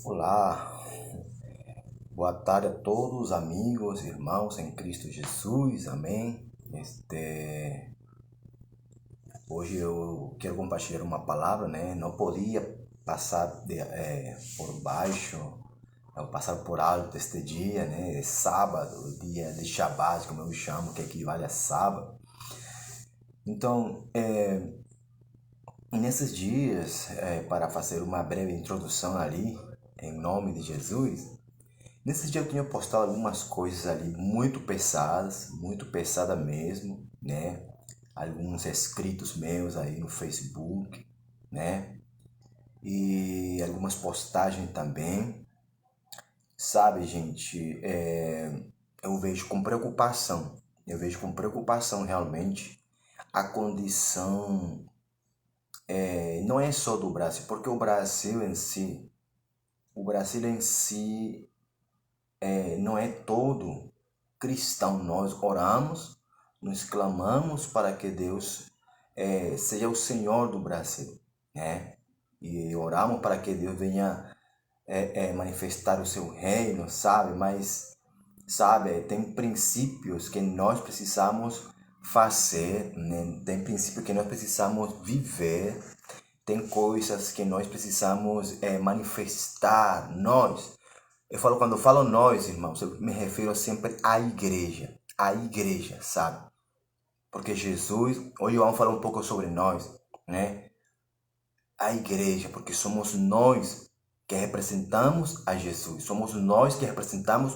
Olá, boa tarde a todos, amigos, irmãos em Cristo Jesus, amém. Hoje eu quero compartilhar uma palavra, né? Não podia passar por baixo, não passar por alto este dia, né? É sábado, dia de Shabbat, como eu chamo, que equivale a sábado. Então, nesses dias, para fazer uma breve introdução ali, em nome de Jesus. Nesse dia eu tinha postado algumas coisas ali muito pesada mesmo, né? Alguns escritos meus aí no Facebook, né? E algumas postagens também. Sabe, gente, eu vejo com preocupação realmente a condição, não é só do Brasil, porque o Brasil em si não é todo cristão. Nós oramos, nós clamamos para que Deus seja o Senhor do Brasil, né? E oramos para que Deus venha manifestar o seu reino, sabe? Mas, sabe, tem princípios que nós precisamos fazer, né? Tem princípios que nós precisamos viver, tem coisas que nós precisamos manifestar, quando eu falo nós, irmãos, eu me refiro sempre à igreja, sabe? Porque Jesus, hoje vamos falar um pouco sobre nós, né? A igreja, porque somos nós que representamos a Jesus, somos nós que representamos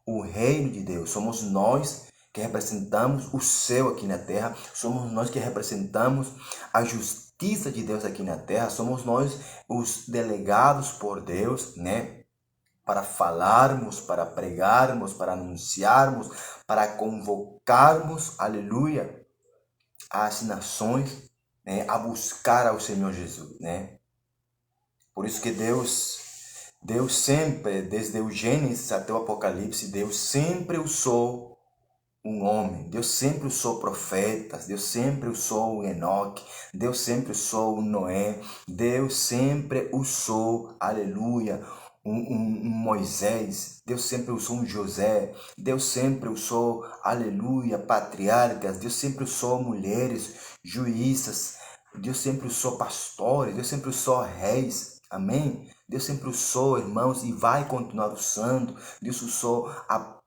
o reino de Deus, somos nós que representamos o céu aqui na terra, somos nós que representamos a justiça de Deus aqui na terra, somos nós os delegados por Deus, né? Para falarmos, para pregarmos, para anunciarmos, para convocarmos, aleluia, as nações, né, a buscar ao Senhor Jesus, né? Por isso que Deus sempre, desde o Gênesis até o Apocalipse, Deus sempre usou um homem, Deus sempre usou profetas, Deus sempre usou um Enoque, Deus sempre usou um Noé, Deus sempre usou, aleluia, um Moisés, Deus sempre usou um José, Deus sempre usou, aleluia, patriarcas, Deus sempre usou mulheres, juízas, Deus sempre usou pastores, Deus sempre usou reis, amém? Deus sempre usou, irmãos, e vai continuar usando.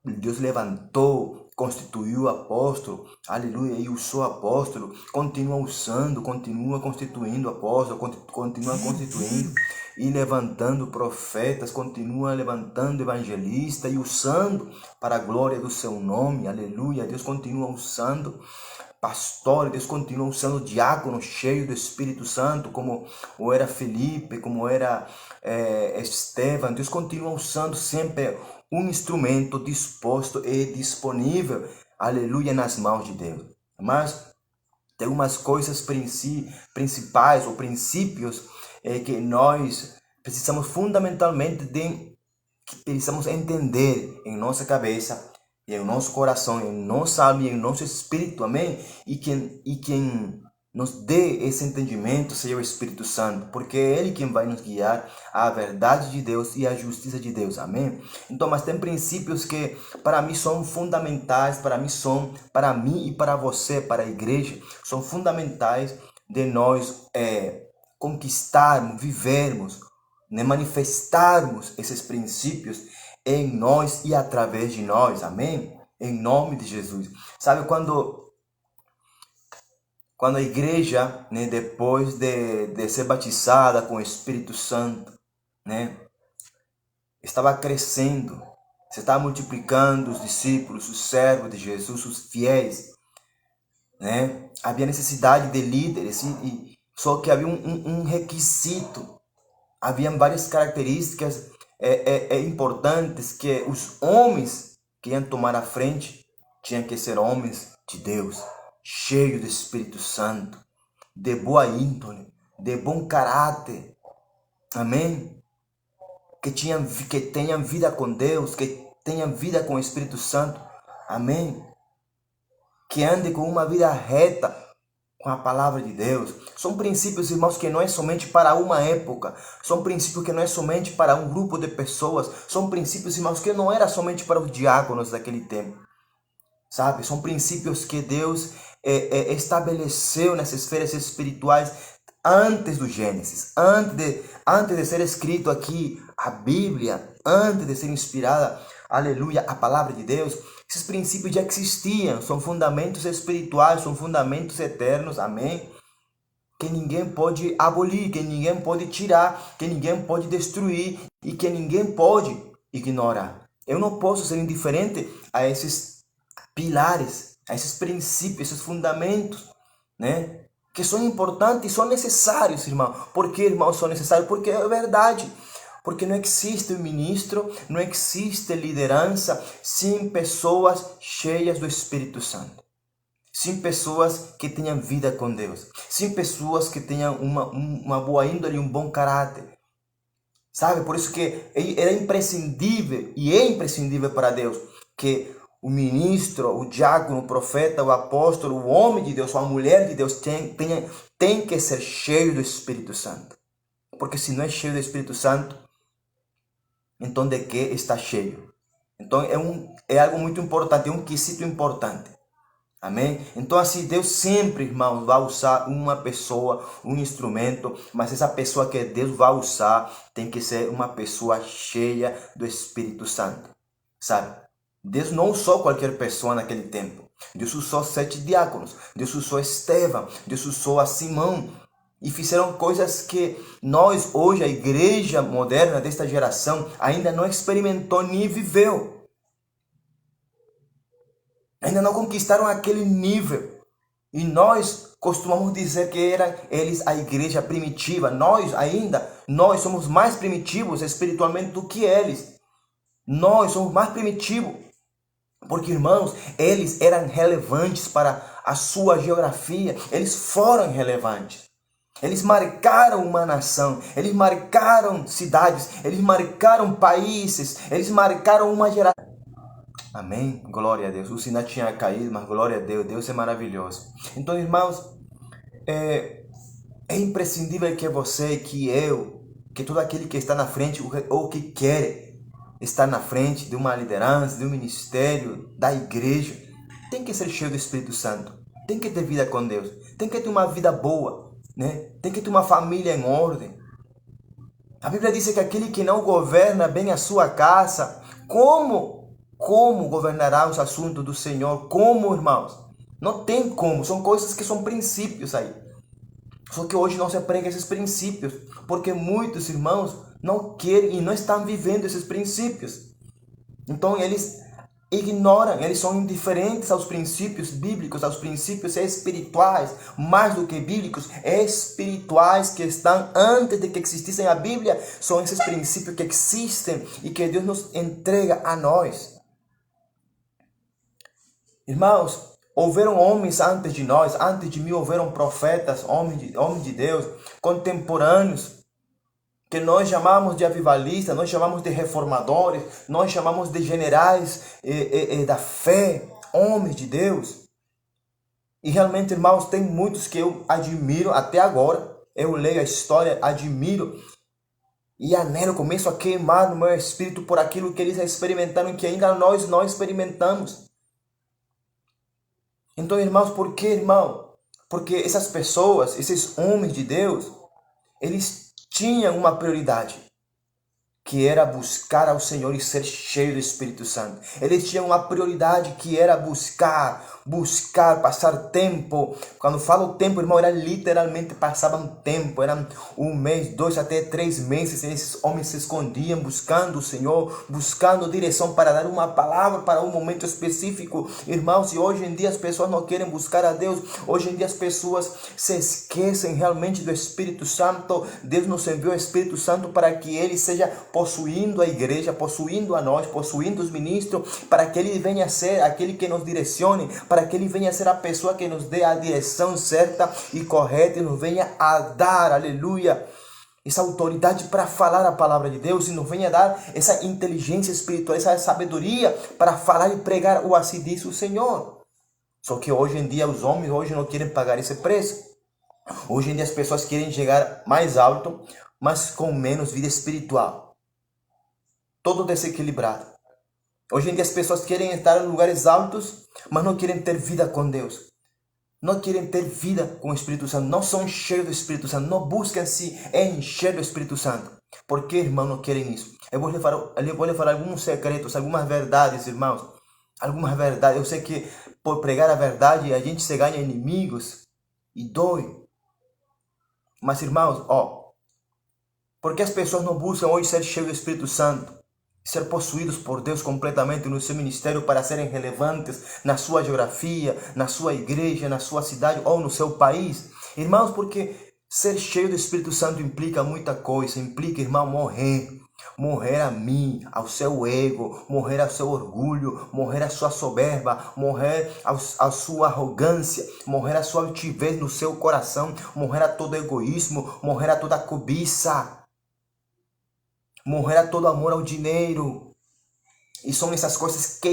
Deus levantou, constituiu apóstolo, aleluia, e usou apóstolo, continua usando, continua constituindo apóstolo, continua constituindo e levantando profetas, continua levantando evangelistas e usando para a glória do seu nome, aleluia. Deus continua usando pastores, Deus continua usando diáconos cheios do Espírito Santo, como era Felipe, como era Estevam. Deus continua usando sempre um instrumento disposto e disponível, aleluia, nas mãos de Deus. Mas tem umas coisas principais ou princípios que nós precisamos fundamentalmente que precisamos entender em nossa cabeça, e em nosso coração, em nossa alma e em nosso espírito, amém? E quem nos dê esse entendimento seja o Espírito Santo, porque é Ele quem vai nos guiar à verdade de Deus e à justiça de Deus, amém? Então, mas tem princípios que para mim são fundamentais, para mim e para você, para a igreja, são fundamentais de nós conquistarmos, vivermos, né, manifestarmos esses princípios em nós e através de nós, amém? Em nome de Jesus. Sabe, quando a igreja, né, depois de ser batizada com o Espírito Santo, né, estava crescendo, se estava multiplicando os discípulos, os servos de Jesus, os fiéis, né? Havia necessidade de líderes, só que havia um requisito, havia várias características importantes que os homens que iam tomar a frente tinham que ser homens de Deus, cheios do Espírito Santo, de boa índole, de bom caráter, amém? Que tenham vida com Deus, que tenham vida com o Espírito Santo, amém? Que andem com uma vida reta, com a palavra de Deus. São princípios, irmãos, que não é somente para uma época. São princípios que não é somente para um grupo de pessoas. São princípios, irmãos, que não era somente para os diáconos daquele tempo. Sabe? São princípios que Deus estabeleceu nessas esferas espirituais antes do Gênesis. Antes de ser escrito aqui a Bíblia, antes de ser inspirada, aleluia, a palavra de Deus, esses princípios já existiam, são fundamentos espirituais, são fundamentos eternos, amém? Que ninguém pode abolir, que ninguém pode tirar, que ninguém pode destruir e que ninguém pode ignorar. Eu não posso ser indiferente a esses pilares, a esses princípios, esses fundamentos, né? Que são importantes e são necessários, irmão. Por que, irmão, são necessários? Porque é verdade. Porque não existe ministro, não existe liderança sem pessoas cheias do Espírito Santo. Sem pessoas que tenham vida com Deus. Sem pessoas que tenham uma boa índole e um bom caráter. Sabe? Por isso que era imprescindível, e é imprescindível para Deus, que o ministro, o diácono, o profeta, o apóstolo, o homem de Deus, ou a mulher de Deus tem que ser cheio do Espírito Santo. Porque se não é cheio do Espírito Santo, então de que está cheio? Então é algo muito importante, é um quesito importante. Amém? Então assim, Deus sempre, irmão, vai usar uma pessoa, um instrumento, mas essa pessoa que Deus vai usar tem que ser uma pessoa cheia do Espírito Santo. Sabe? Deus não usou qualquer pessoa naquele tempo. Deus usou 7 diáconos, Deus usou Estevão, Deus usou a Simão. E fizeram coisas que nós hoje, a igreja moderna desta geração, ainda não experimentou nem viveu. Ainda não conquistaram aquele nível. E nós costumamos dizer que eram eles a igreja primitiva. Nós somos mais primitivos espiritualmente do que eles. Nós somos mais primitivos. Porque, irmãos, eles eram relevantes para a sua geografia. Eles foram relevantes. Eles marcaram uma nação, eles marcaram cidades, eles marcaram países, eles marcaram uma geração. Amém? Glória a Deus. O sinal tinha caído, mas glória a Deus. Deus é maravilhoso. Então, irmãos, é imprescindível que você, que eu, que todo aquele que está na frente ou que quer estar na frente de uma liderança, de um ministério, da igreja, tem que ser cheio do Espírito Santo. Tem que ter vida com Deus. Tem que ter uma vida boa. Né? Tem que ter uma família em ordem. A Bíblia diz que aquele que não governa bem a sua casa, como governará os assuntos do Senhor? Como, irmãos? Não tem como. São coisas que são princípios aí. Só que hoje não se prega esses princípios, porque muitos irmãos não querem e não estão vivendo esses princípios. Então eles ignoram, eles são indiferentes aos princípios bíblicos, aos princípios espirituais, mais do que bíblicos, espirituais que estão antes de que existissem a Bíblia, são esses princípios que existem e que Deus nos entrega a nós. Irmãos, houveram homens antes de nós, antes de mim houveram profetas, homens de Deus, contemporâneos, que nós chamamos de avivalistas, nós chamamos de reformadores, nós chamamos de generais da fé, homens de Deus. E realmente, irmãos, tem muitos que eu admiro até agora. Eu leio a história, admiro e anelo, começo a queimar no meu espírito por aquilo que eles experimentaram, que ainda nós não experimentamos. Então, irmãos, por que, irmão? Porque essas pessoas, esses homens de Deus, eles tinham uma prioridade, que era buscar ao Senhor e ser cheio do Espírito Santo. Eles tinham uma prioridade que era buscar, passar tempo. Quando falo tempo, irmão, era literalmente passavam tempo. Eram 1 mês, 2 até 3 meses. Esses homens se escondiam buscando o Senhor, buscando direção para dar uma palavra para um momento específico. Irmãos, e hoje em dia as pessoas não querem buscar a Deus. Hoje em dia as pessoas se esquecem realmente do Espírito Santo. Deus nos enviou o Espírito Santo para que Ele seja possuindo a igreja, possuindo a nós, possuindo os ministros, para que Ele venha a ser aquele que nos direcione, para que Ele venha a ser a pessoa que nos dê a direção certa e correta e nos venha a dar, aleluia, essa autoridade para falar a palavra de Deus e nos venha a dar essa inteligência espiritual, essa sabedoria para falar e pregar o assim diz o Senhor. Só que hoje em dia os homens hoje não querem pagar esse preço. Hoje em dia as pessoas querem chegar mais alto, mas com menos vida espiritual. Todo desequilibrado. Hoje em dia as pessoas querem estar em lugares altos, mas não querem ter vida com Deus. Não querem ter vida com o Espírito Santo. Não são cheios do Espírito Santo. Não buscam se encher do Espírito Santo. Por que, irmão, não querem isso? Eu vou lhe falar alguns secretos, algumas verdades, irmãos. Algumas verdades. Eu sei que por pregar a verdade a gente se ganha inimigos e dói. Mas, irmãos, por que as pessoas não buscam hoje ser cheios do Espírito Santo? Ser possuídos por Deus completamente no seu ministério para serem relevantes na sua geografia, na sua igreja, na sua cidade ou no seu país? Irmãos, porque ser cheio do Espírito Santo implica muita coisa. Implica, irmão, morrer. Morrer a mim, ao seu ego, morrer ao seu orgulho, morrer à sua soberba, morrer à sua arrogância, morrer à sua altivez no seu coração, morrer a todo egoísmo, morrer a toda cobiça, morrer a todo amor ao dinheiro. E são essas coisas que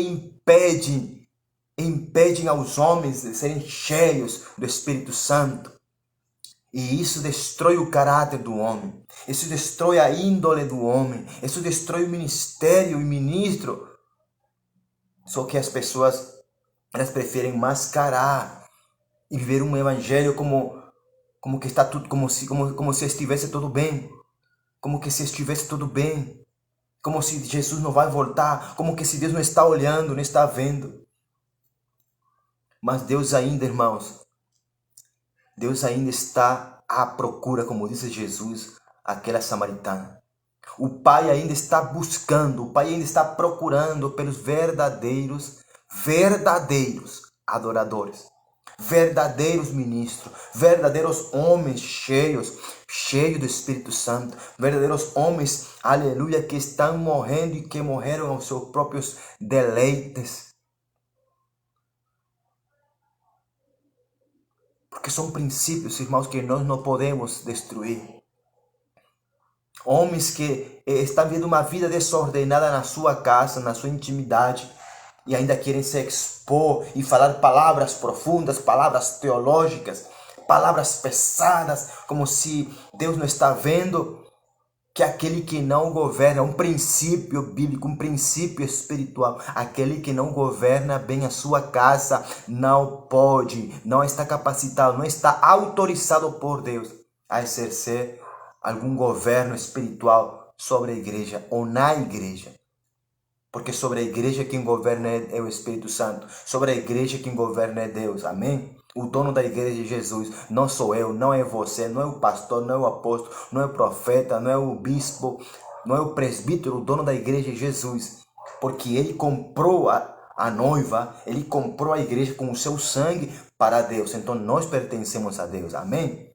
impedem aos homens de serem cheios do Espírito Santo. E isso destrói o caráter do homem. Isso destrói a índole do homem. Isso destrói o ministério e ministro. Só que as pessoas, elas preferem mascarar e viver um evangelho como que está tudo, como se estivesse tudo bem. Como que se estivesse tudo bem. Como se Jesus não vai voltar. Como que se Deus não está olhando, não está vendo. Mas Deus ainda, irmãos, Deus ainda está à procura, como disse Jesus, aquela samaritana. O Pai ainda está buscando, o Pai ainda está procurando pelos verdadeiros adoradores, verdadeiros ministros, verdadeiros homens cheios do Espírito Santo, verdadeiros homens, aleluia, que estão morrendo e que morreram aos seus próprios deleites. Porque são princípios, irmãos, que nós não podemos destruir. Homens que estão vivendo uma vida desordenada na sua casa, na sua intimidade, e ainda querem se expor e falar palavras profundas, palavras teológicas, palavras pesadas, como se Deus não está vendo. Que aquele que não governa, um princípio bíblico, um princípio espiritual, aquele que não governa bem a sua casa, não pode, não está capacitado, não está autorizado por Deus a exercer algum governo espiritual sobre a igreja ou na igreja. Porque sobre a igreja quem governa é o Espírito Santo, sobre a igreja quem governa é Deus, amém? O dono da igreja é Jesus, não sou eu, não é você, não é o pastor, não é o apóstolo, não é o profeta, não é o bispo, não é o presbítero, o dono da igreja é Jesus. Porque ele comprou a noiva, ele comprou a igreja com o seu sangue para Deus. Então nós pertencemos a Deus, amém?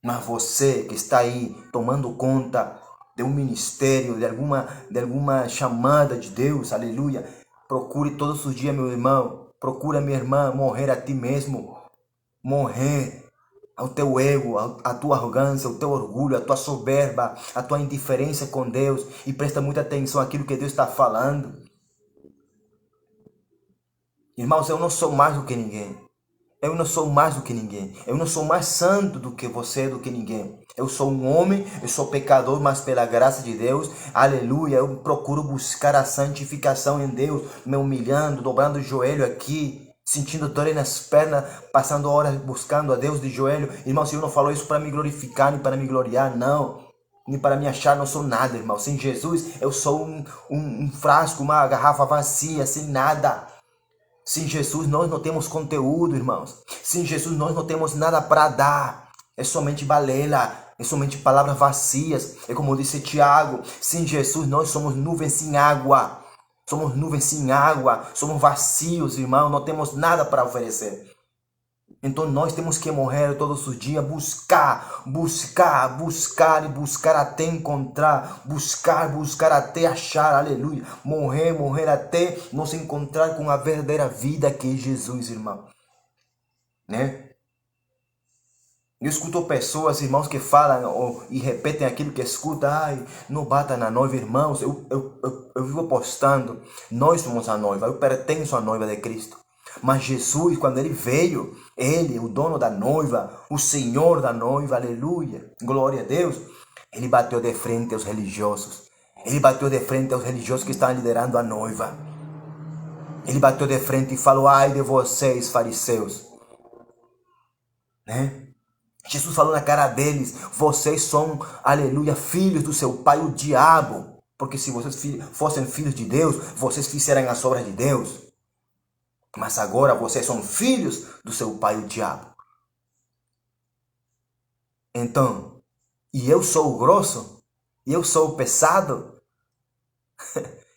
Mas você que está aí tomando conta de um ministério, de alguma chamada de Deus, aleluia, procure todos os dias, meu irmão, procura, minha irmã, morrer a ti mesmo, morrer ao teu ego, à tua arrogância, ao teu orgulho, à tua soberba, à tua indiferença com Deus, e presta muita atenção àquilo que Deus está falando. Irmãos, eu não sou mais do que ninguém. Eu não sou mais do que ninguém. Eu não sou mais santo do que você, do que ninguém. Eu sou um homem, eu sou pecador, mas pela graça de Deus, aleluia, eu procuro buscar a santificação em Deus, me humilhando, dobrando o joelho aqui, sentindo dor nas pernas, passando horas buscando a Deus de joelho. Irmão, se eu não falo isso para me glorificar, nem para me gloriar, não. Nem para me achar, não sou nada, irmão. Sem Jesus, eu sou um frasco, uma garrafa vazia, sem nada. Sem Jesus, nós não temos conteúdo, irmãos. Sem Jesus, nós não temos nada para dar. É somente balela, é somente palavras vazias. É como disse Tiago, sem Jesus, nós somos nuvens sem água. Somos nuvens sem água, somos vazios, irmão. Não temos nada para oferecer. Então nós temos que morrer todos os dias, buscar e buscar até encontrar, buscar até achar, aleluia. Morrer até nos encontrar com a verdadeira vida que é Jesus, irmão. Né? Eu escuto pessoas, irmãos, que falam e repetem aquilo que escutam. Ai, não bata na noiva, irmãos. Eu vivo postando. Nós somos a noiva. Eu pertenço à noiva de Cristo. Mas Jesus, quando ele veio, ele, o dono da noiva, o Senhor da noiva, aleluia, glória a Deus, ele bateu de frente aos religiosos. Ele bateu de frente aos religiosos que estavam liderando a noiva. Ele bateu de frente e falou: ai de vocês, fariseus. Né? Jesus falou na cara deles: vocês são, aleluia, filhos do seu pai, o diabo. Porque se vocês fossem filhos de Deus, vocês fizerem as obras de Deus. Mas agora vocês são filhos do seu pai, o diabo. Então, e eu sou o grosso? E eu sou o pesado?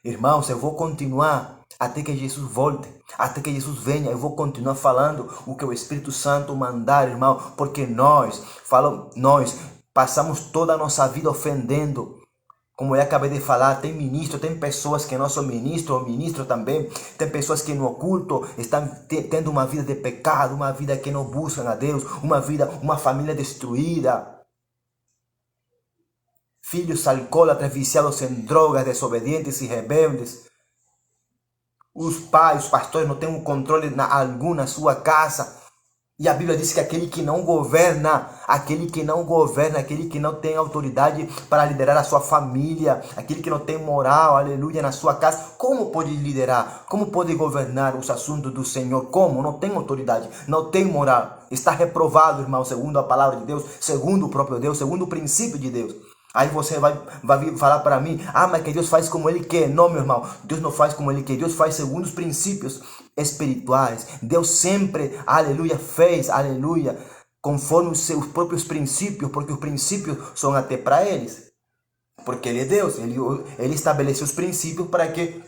Irmãos, eu vou continuar até que Jesus volte, até que Jesus venha. Eu vou continuar falando o que o Espírito Santo mandar, irmão, porque nós passamos toda a nossa vida ofendendo. Como eu acabei de falar, tem ministro, tem pessoas que não são ministro, ou ministro também, tem pessoas que no oculto estão tendo uma vida de pecado, uma vida que não buscam a Deus, uma família destruída. Filhos alcoólatras, viciados em drogas, desobedientes e rebeldes. Os pais, os pastores não têm um controle algum na sua casa. E a Bíblia diz que aquele que não governa, aquele que não tem autoridade para liderar a sua família, aquele que não tem moral, aleluia, na sua casa, como pode liderar? Como pode governar os assuntos do Senhor? Como? Não tem autoridade, não tem moral. Está reprovado, irmão, segundo a palavra de Deus, segundo o próprio Deus, segundo o princípio de Deus. Aí você vai vir falar para mim: ah, mas que Deus faz como Ele quer. Não, meu irmão, Deus não faz como Ele quer. Deus faz segundo os princípios espirituais. Deus sempre, aleluia, fez, aleluia, conforme os seus próprios princípios, porque os princípios são até para eles. Porque Ele é Deus, Ele estabeleceu os princípios para que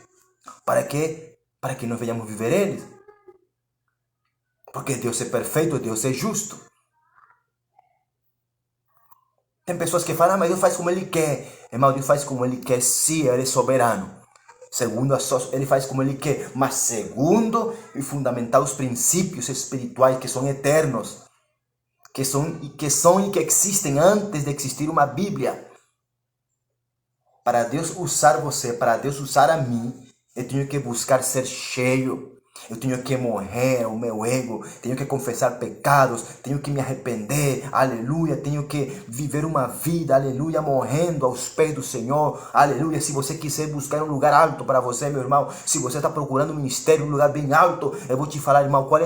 nós venhamos viver eles. Porque Deus é perfeito, Deus é justo. Tem pessoas que falam: ah, mas Deus faz como Ele quer. Irmão, Deus faz como Ele quer, sim, Ele é soberano. Ele faz como Ele quer, mas segundo e fundamental os princípios espirituais que são eternos, que existem antes de existir uma Bíblia. Para Deus usar você, para Deus usar a mim, eu tenho que buscar ser cheio. Eu tenho que morrer o meu ego, tenho que confessar pecados, tenho que me arrepender, aleluia, tenho que viver uma vida, aleluia, morrendo aos pés do Senhor, aleluia. Se você quiser buscar um lugar alto para você, meu irmão, se você está procurando um ministério, um lugar bem alto, eu vou te falar, irmão, qual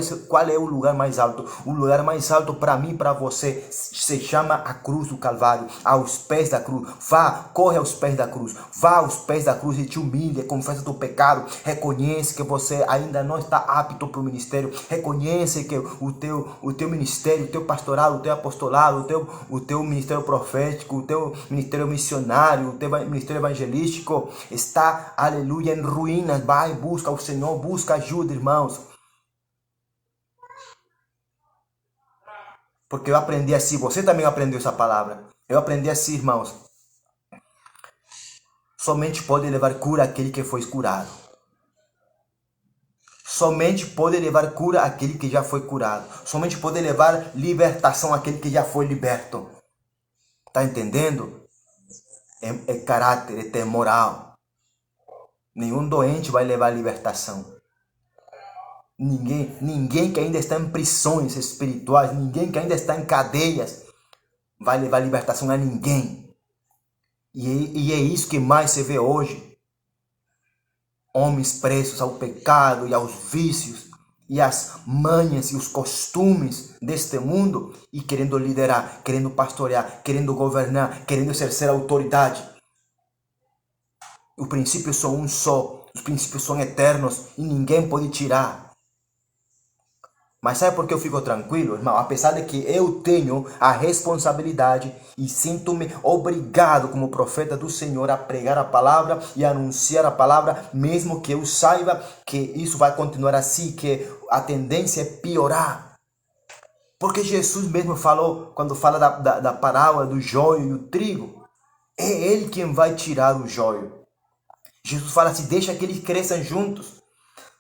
é o lugar mais alto? O lugar mais alto para mim, para você, se chama a cruz do Calvário, aos pés da cruz. Corre aos pés da cruz, vá aos pés da cruz e te humilha, confessa teu pecado, reconhece que você ainda não está apto para o ministério, reconhece que o teu ministério, o teu pastorado, o teu apostolado, o teu ministério profético, o teu ministério missionário, o teu ministério evangelístico está, aleluia, em ruínas. Vai, busca o Senhor, busca ajuda, irmãos. Porque eu aprendi assim, você também aprendeu essa palavra. Eu aprendi assim, irmãos. Somente pode levar cura aquele que foi curado. Somente pode levar cura aquele que já foi curado. Somente pode levar libertação aquele que já foi liberto. Tá entendendo? É caráter, é moral. Nenhum doente vai levar libertação. Ninguém que ainda está em prisões espirituais, ninguém que ainda está em cadeias, vai levar libertação a ninguém. E é isso que mais se vê hoje. Homens presos ao pecado e aos vícios e às manhas e os costumes deste mundo e querendo liderar, querendo pastorear, querendo governar, querendo exercer autoridade. Os princípios são um só, os princípios são eternos e ninguém pode tirar. Mas sabe por que eu fico tranquilo, irmão? Apesar de que eu tenho a responsabilidade e sinto-me obrigado como profeta do Senhor a pregar a palavra e a anunciar a palavra, mesmo que eu saiba que isso vai continuar assim, que a tendência é piorar. Porque Jesus mesmo falou, quando fala da parábola do joio e o trigo, é Ele quem vai tirar o joio. Jesus fala assim: deixa que eles cresçam juntos.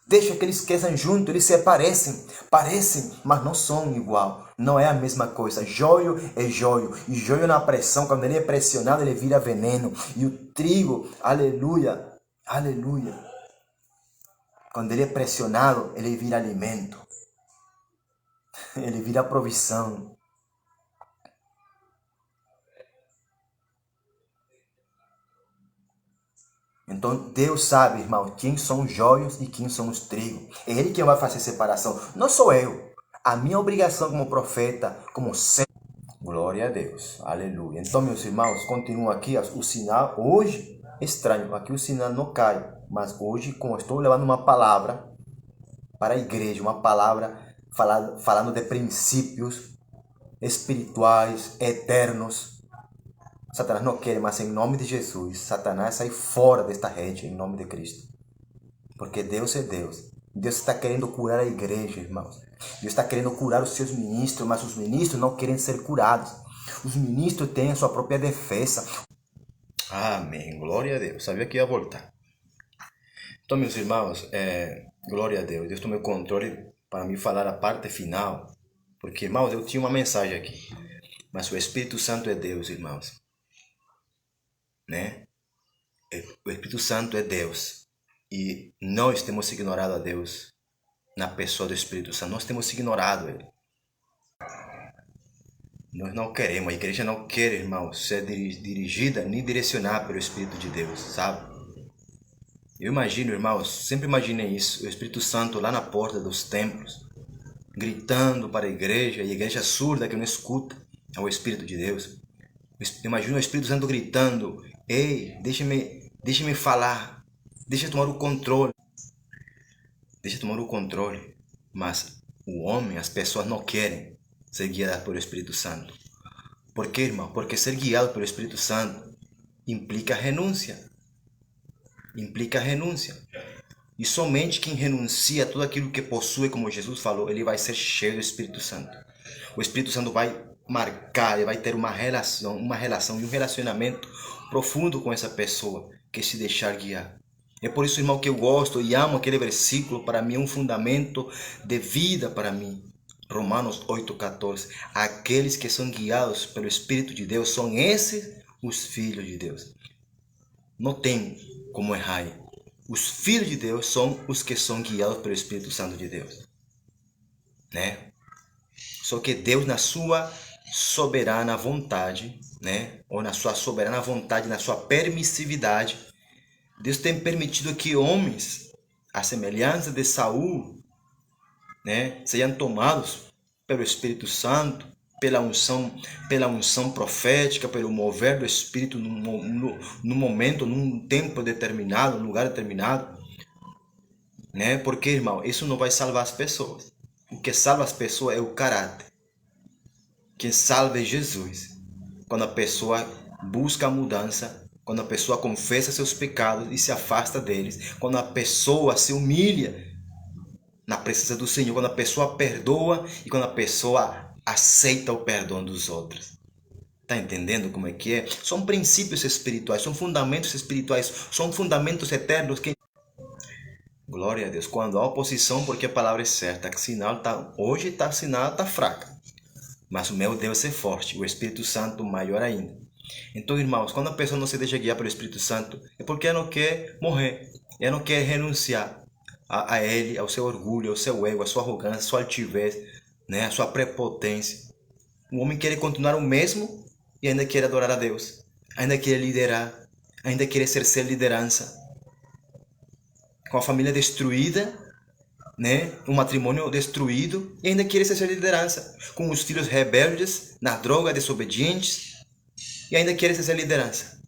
Deixa que eles cresçam juntos, eles se parecem, mas não são igual. Não é a mesma coisa. Joio é joio. E joio na pressão, quando ele é pressionado, ele vira veneno. E o trigo, aleluia, aleluia. Quando ele é pressionado, ele vira alimento. Ele vira provisão. Então Deus sabe, irmão, quem são os joios e quem são os trigos. É Ele que vai fazer separação. Não sou eu. A minha obrigação como profeta, como servo. Glória a Deus. Aleluia. Então, meus irmãos, continua aqui o sinal. Hoje, estranho, aqui o sinal não cai. Mas hoje, como estou levando uma palavra para a igreja, uma palavra falando de princípios espirituais, eternos. Satanás não quer, mas em nome de Jesus, Satanás sai fora desta rede, em nome de Cristo. Porque Deus é Deus. Deus está querendo curar a igreja, irmãos. Deus está querendo curar os seus ministros, mas os ministros não querem ser curados. Os ministros têm a sua própria defesa. Amém. Glória a Deus. Sabia que ia voltar. Então, meus irmãos, glória a Deus. Deus tome o controle para me falar a parte final. Porque, irmãos, eu tinha uma mensagem aqui. Mas o Espírito Santo é Deus, irmãos. Né? O Espírito Santo é Deus. E nós temos ignorado a Deus na pessoa do Espírito Santo. Nós temos ignorado Ele. Nós não queremos, a igreja não quer, irmãos, ser dirigida nem direcionada pelo Espírito de Deus, sabe? Eu imagino, irmãos, sempre imaginei isso, o Espírito Santo lá na porta dos templos, gritando para a igreja, e a igreja surda que não escuta ao Espírito de Deus. Imagino o Espírito Santo gritando: ei, deixa-me falar, deixa eu tomar o controle. Deixa eu tomar o controle. Mas o homem, as pessoas não querem ser guiadas pelo Espírito Santo. Por quê, irmão? Porque ser guiado pelo Espírito Santo implica renúncia. Implica renúncia. E somente quem renuncia a tudo aquilo que possui, como Jesus falou, ele vai ser cheio do Espírito Santo. O Espírito Santo vai marcar, ele vai ter uma relação e um relacionamento profundo com essa pessoa que se deixar guiar. É por isso, irmão, que eu gosto e amo aquele versículo. Para mim é um fundamento de vida para mim. Romanos 8,14. Aqueles que são guiados pelo Espírito de Deus são esses os filhos de Deus. Não tem como errar. Os filhos de Deus são os que são guiados pelo Espírito Santo de Deus. Né? Só que Deus, na sua soberana vontade, né? Ou na sua soberana vontade, na sua permissividade, Deus tem permitido que homens, à semelhança de Saul, né, sejam tomados pelo Espírito Santo, pela unção profética, pelo mover do Espírito no momento, num tempo determinado, num lugar determinado. Né? Porque, irmão, isso não vai salvar as pessoas. O que salva as pessoas é o caráter. Quem salva é Jesus. Quando a pessoa busca a mudança, quando a pessoa confessa seus pecados e se afasta deles, quando a pessoa se humilha na presença do Senhor, quando a pessoa perdoa e quando a pessoa aceita o perdão dos outros. Está entendendo como é que é? São princípios espirituais, são fundamentos espirituais, são fundamentos eternos que... Glória a Deus. Quando há oposição, porque a palavra é certa, que sinal tá, hoje tá, sinal está fraca. Mas o meu Deus é forte, o Espírito Santo maior ainda. Então, irmãos, quando a pessoa não se deixa guiar pelo Espírito Santo, é porque ela não quer morrer, ela não quer renunciar a ele, ao seu orgulho, ao seu ego, à sua arrogância, à sua altivez, né, à sua prepotência. O homem quer continuar o mesmo e ainda quer adorar a Deus, ainda quer liderar, ainda quer exercer liderança. Com a família destruída, né, um matrimônio destruído e ainda quer exercer liderança. Com os filhos rebeldes, na droga, desobedientes e ainda quer exercer liderança.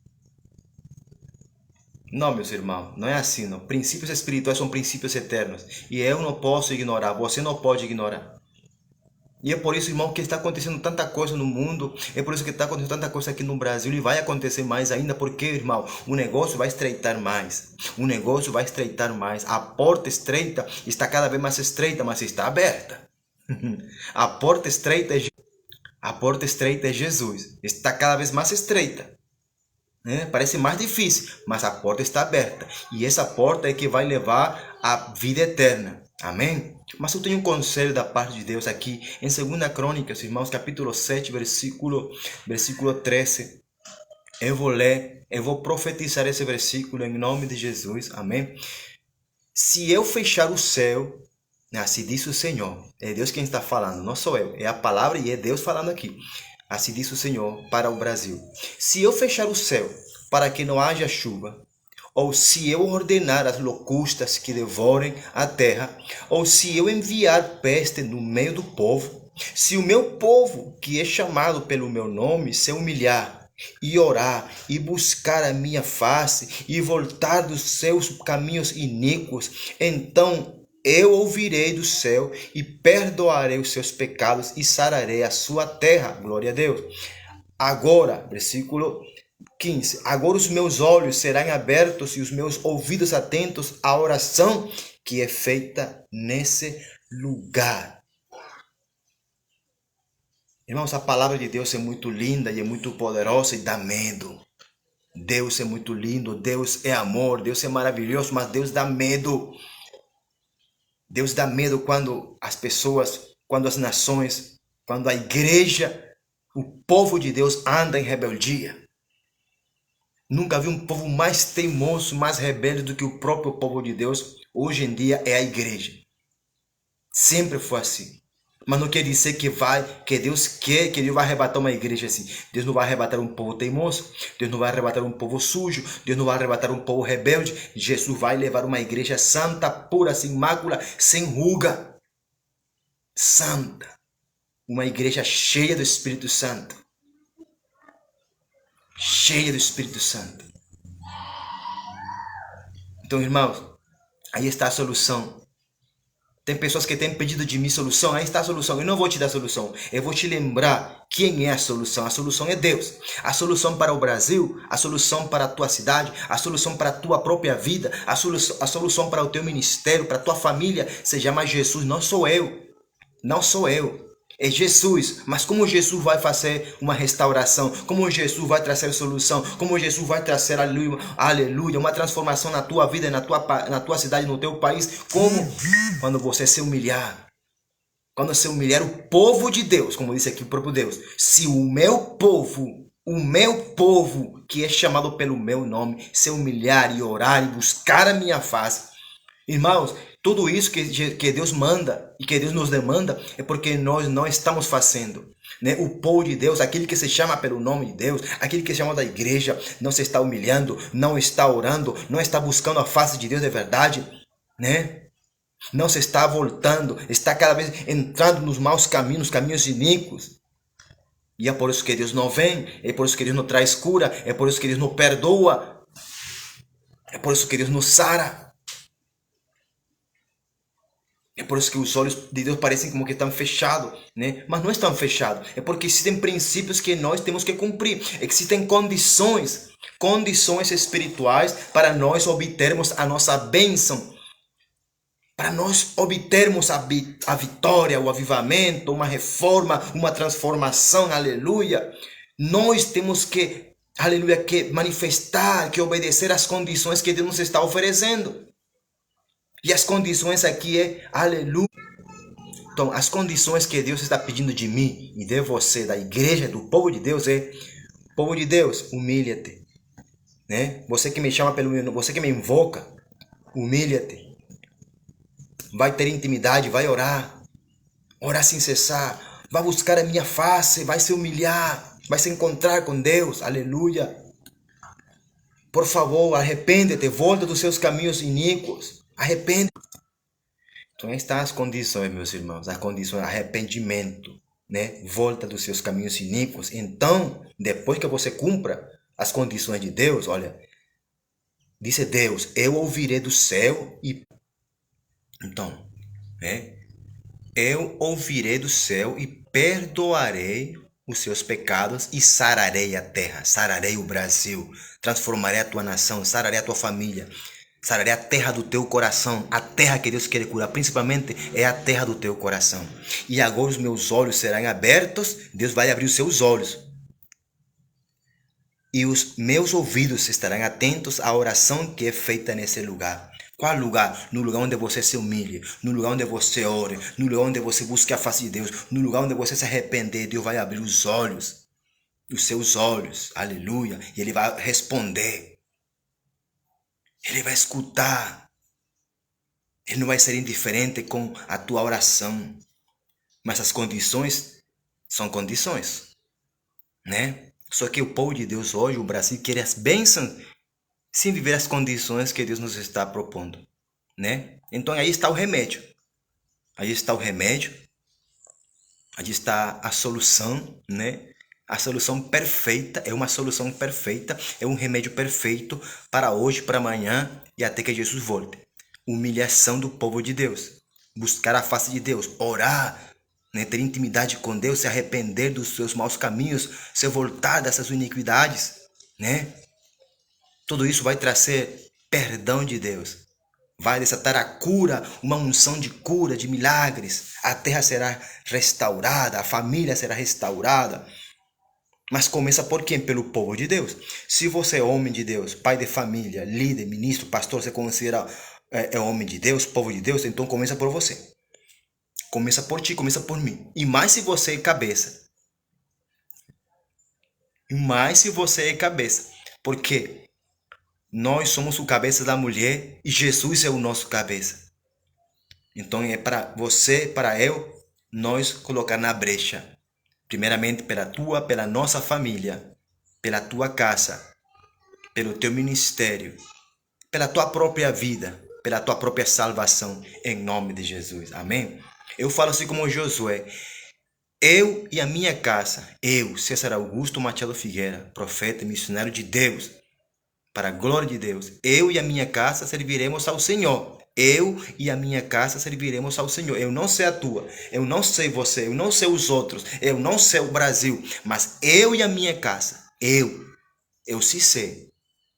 Não, meus irmãos, não é assim, não. Princípios espirituais são princípios eternos. E eu não posso ignorar, você não pode ignorar. E é por isso, irmão, que está acontecendo tanta coisa no mundo. É por isso que está acontecendo tanta coisa aqui no Brasil. E vai acontecer mais ainda, porque, irmão, o negócio vai estreitar mais. O negócio vai estreitar mais. A porta estreita está cada vez mais estreita, mas está aberta. A porta estreita é Jesus. Está cada vez mais estreita. Parece mais difícil, mas a porta está aberta. E essa porta é que vai levar à vida eterna. Amém? Mas eu tenho um conselho da parte de Deus aqui em 2 Crônicas, irmãos, capítulo 7, versículo 13. Eu vou ler, eu vou profetizar esse versículo em nome de Jesus. Amém? Se eu fechar o céu, assim diz o Senhor, é Deus quem está falando, não sou eu, é a palavra e é Deus falando aqui. Assim diz o Senhor para o Brasil. Se eu fechar o céu para que não haja chuva, ou se eu ordenar as locustas que devorem a terra, ou se eu enviar peste no meio do povo, se o meu povo, que é chamado pelo meu nome, se humilhar e orar e buscar a minha face e voltar dos seus caminhos iníquos, então eu ouvirei do céu e perdoarei os seus pecados e sararei a sua terra. Glória a Deus. Agora, versículo 15. Agora os meus olhos serão abertos e os meus ouvidos atentos à oração que é feita nesse lugar. Irmãos, a palavra de Deus é muito linda e é muito poderosa e dá medo. Deus é muito lindo, Deus é amor, Deus é maravilhoso, mas Deus dá medo. Deus dá medo quando as pessoas, quando as nações, quando a igreja, o povo de Deus anda em rebeldia. Nunca vi um povo mais teimoso, mais rebelde do que o próprio povo de Deus. Hoje em dia é a igreja. Sempre foi assim. Mas não quer dizer que Deus quer que Deus vai arrebatar uma igreja assim. Deus não vai arrebatar um povo teimoso. Deus não vai arrebatar um povo sujo. Deus não vai arrebatar um povo rebelde. Jesus vai levar uma igreja santa, pura, sem mácula, sem ruga. Santa. Uma igreja cheia do Espírito Santo. Cheia do Espírito Santo. Então, irmãos, aí está a solução. Tem pessoas que têm pedido de mim solução. Aí está a solução. Eu não vou te dar solução. Eu vou te lembrar quem é a solução. A solução é Deus. A solução para o Brasil, a solução para a tua cidade, a solução para a tua própria vida, a solução para o teu ministério, para a tua família, se chama Jesus. Não sou eu. Não sou eu. É Jesus. Mas como Jesus vai fazer uma restauração? Como Jesus vai trazer solução? Como Jesus vai trazer, aleluia, aleluia, uma transformação na tua vida, na tua cidade, no teu país? Como? Quando você se humilhar. Quando se humilhar o povo de Deus, como disse aqui o próprio Deus. Se o meu povo, que é chamado pelo meu nome, se humilhar e orar e buscar a minha face. Irmãos, tudo isso que Deus manda e que Deus nos demanda é porque nós não estamos fazendo. Né? O povo de Deus, aquele que se chama pelo nome de Deus, aquele que se chama da igreja, não se está humilhando, não está orando, não está buscando a face de Deus de verdade. Né? Não se está voltando, está cada vez entrando nos maus caminhos, caminhos iníquos. E é por isso que Deus não vem, é por isso que Deus não traz cura, é por isso que Deus não perdoa, é por isso que Deus não sara. É por isso que os olhos de Deus parecem como que estão fechados, né? Mas não estão fechados. É porque existem princípios que nós temos que cumprir. Existem condições espirituais para nós obtermos a nossa bênção. Para nós obtermos a vitória, o avivamento, uma reforma, uma transformação, aleluia. Nós temos que, aleluia, que manifestar, que obedecer às condições que Deus nos está oferecendo. E as condições aqui é aleluia. Então, as condições que Deus está pedindo de mim e de você, da igreja, do povo de Deus, é: povo de Deus, humilha-te. Né? Você que me chama pelo meu nome, você que me invoca, humilha-te. Vai ter intimidade, vai orar. Orar sem cessar. Vai buscar a minha face, vai se humilhar, vai se encontrar com Deus. Aleluia. Por favor, arrepende-te, volta dos seus caminhos iníquos. Arrepende. Então, aí estão as condições, meus irmãos. As condições, arrependimento, né? Volta dos seus caminhos iníquos. Então, depois que você cumpra as condições de Deus, olha, disse Deus: eu ouvirei do céu e... Então, né? Eu ouvirei do céu e perdoarei os seus pecados e sararei a terra, sararei o Brasil, transformarei a tua nação, sararei a tua família. Sararei a terra do teu coração, a terra que Deus quer curar, principalmente é a terra do teu coração. E agora os meus olhos serão abertos, Deus vai abrir os seus olhos. E os meus ouvidos estarão atentos à oração que é feita nesse lugar. Qual lugar? No lugar onde você se humilhe, no lugar onde você ore, no lugar onde você busque a face de Deus, no lugar onde você se arrepender, Deus vai abrir os olhos, os seus olhos, aleluia, e Ele vai responder. Ele vai escutar. Ele não vai ser indiferente com a tua oração. Mas as condições são condições, né? Só que o povo de Deus hoje, o Brasil, quer as bênçãos sem viver as condições que Deus nos está propondo, né? Então aí está o remédio. Aí está o remédio. Aí está a solução, né? A solução perfeita, é uma solução perfeita, é um remédio perfeito para hoje, para amanhã e até que Jesus volte. Humilhação do povo de Deus. Buscar a face de Deus, orar, né? Ter intimidade com Deus, se arrepender dos seus maus caminhos, se voltar dessas iniquidades, né? Tudo isso vai trazer perdão de Deus. Vai desatar a cura, uma unção de cura, de milagres. A terra será restaurada, a família será restaurada. Mas começa por quem? Pelo povo de Deus. Se você é homem de Deus, pai de família, líder, ministro, pastor, você considera homem de Deus, povo de Deus, então começa por você. Começa por ti, começa por mim. E mais se você é cabeça. E mais se você é cabeça. Porque nós somos o cabeça da mulher e Jesus é o nosso cabeça. Então é para você, para eu, nós colocar na brecha. Primeiramente pela nossa família, pela tua casa, pelo teu ministério, pela tua própria vida, pela tua própria salvação, em nome de Jesus. Amém? Eu falo assim como Josué. Eu e a minha casa, eu, César Augusto Machado Figueira, profeta e missionário de Deus, para a glória de Deus, eu e a minha casa serviremos ao Senhor. Eu e a minha casa serviremos ao Senhor. Eu não sei a tua, eu não sei você, eu não sei os outros, eu não sei o Brasil, mas eu e a minha casa, eu sim sei.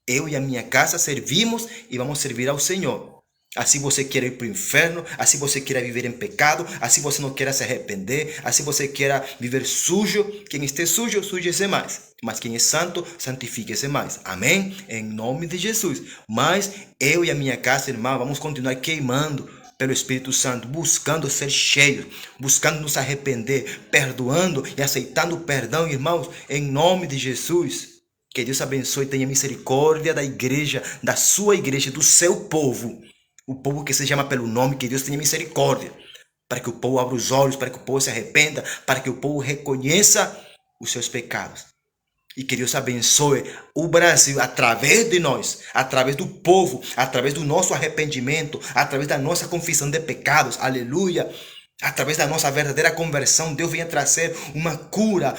Eu e a minha casa servimos e vamos servir ao Senhor. Assim você quer ir para o inferno, assim você quer viver em pecado, assim você não quer se arrepender, assim você quer viver sujo. Quem esteja sujo, suje-se mais. Mas quem é santo, santifique-se mais. Amém? Em nome de Jesus. Mas eu e a minha casa, irmã, vamos continuar queimando pelo Espírito Santo, buscando ser cheios, buscando nos arrepender, perdoando e aceitando o perdão, irmãos, em nome de Jesus. Que Deus abençoe e tenha misericórdia da igreja, da sua igreja, do seu povo. O povo que se chama pelo nome, que Deus tenha misericórdia. Para que o povo abra os olhos, para que o povo se arrependa, para que o povo reconheça os seus pecados. E que Deus abençoe o Brasil através de nós, através do povo, através do nosso arrependimento, através da nossa confissão de pecados. Aleluia! Através da nossa verdadeira conversão, Deus venha trazer uma cura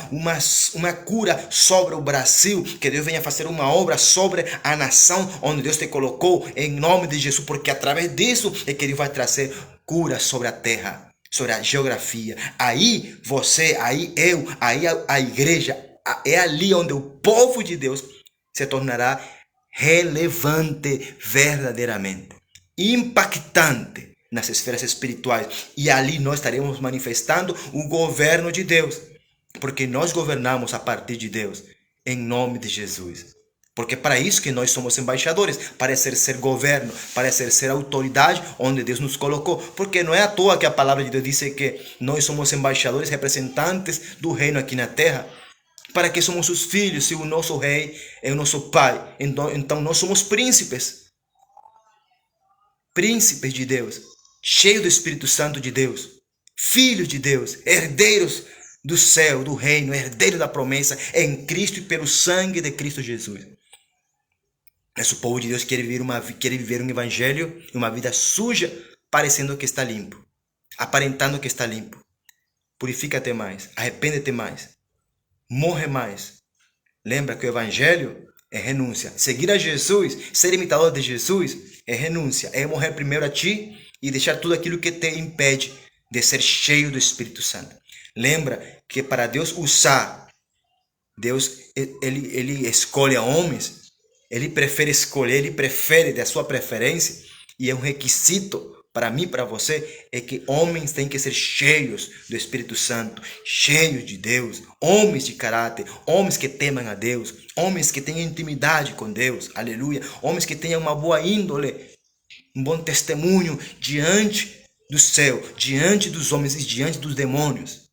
sobre o Brasil, que Deus venha fazer uma obra sobre a nação onde Deus te colocou, em nome de Jesus, porque através disso é que Deus vai trazer cura sobre a terra, sobre a geografia. Aí você, aí eu, aí a igreja, é ali onde o povo de Deus se tornará relevante verdadeiramente, impactante nas esferas espirituais, e ali nós estaremos manifestando o governo de Deus, porque nós governamos a partir de Deus, em nome de Jesus. Porque para isso que nós somos embaixadores, para exercer governo, para exercer autoridade onde Deus nos colocou. Porque não é à toa que a palavra de Deus diz que nós somos embaixadores, representantes do reino aqui na terra. Para que somos os filhos, se o nosso rei é o nosso pai. Então nós somos príncipes. Príncipes de Deus, cheios do Espírito Santo de Deus, filhos de Deus, herdeiros do céu, do reino, herdeiros da promessa em Cristo e pelo sangue de Cristo Jesus. Mas o povo de Deus quer viver um evangelho e uma vida suja, parecendo que está limpo, aparentando que está limpo. Purifica-te mais, arrepende-te mais, morre mais. Lembra que o evangelho é renúncia. Seguir a Jesus, ser imitador de Jesus, é renúncia. É morrer primeiro a ti e deixar tudo aquilo que te impede de ser cheio do Espírito Santo. Lembra que para Deus usar, Deus ele escolhe a homens, ele prefere escolher, ele prefere da sua preferência, e é um requisito para mim, para você, é que homens têm que ser cheios do Espírito Santo, cheios de Deus, homens de caráter, homens que temam a Deus, homens que tenham intimidade com Deus, aleluia, homens que tenham uma boa índole, um bom testemunho diante do céu, diante dos homens e diante dos demônios.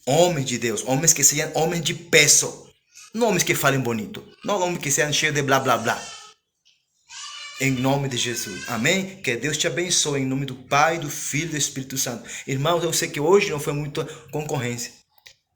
Homens de Deus, homens que sejam homens de peso, não homens que falem bonito, não homens que sejam cheios de blá blá blá. Em nome de Jesus. Amém? Que Deus te abençoe em nome do Pai, do Filho e do Espírito Santo. Irmãos, eu sei que hoje não foi muita concorrência,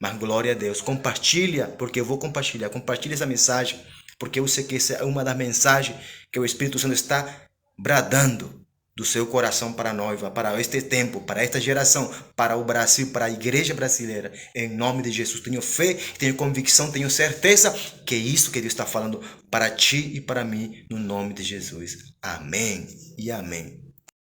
mas glória a Deus. Compartilha, porque eu vou compartilhar. Compartilha essa mensagem, porque eu sei que essa é uma das mensagens que o Espírito Santo está bradando do seu coração para a noiva, para este tempo, para esta geração, para o Brasil, para a igreja brasileira. Em nome de Jesus, tenho fé, tenho convicção, tenho certeza que é isso que Deus está falando para ti e para mim, no nome de Jesus. Amém e amém.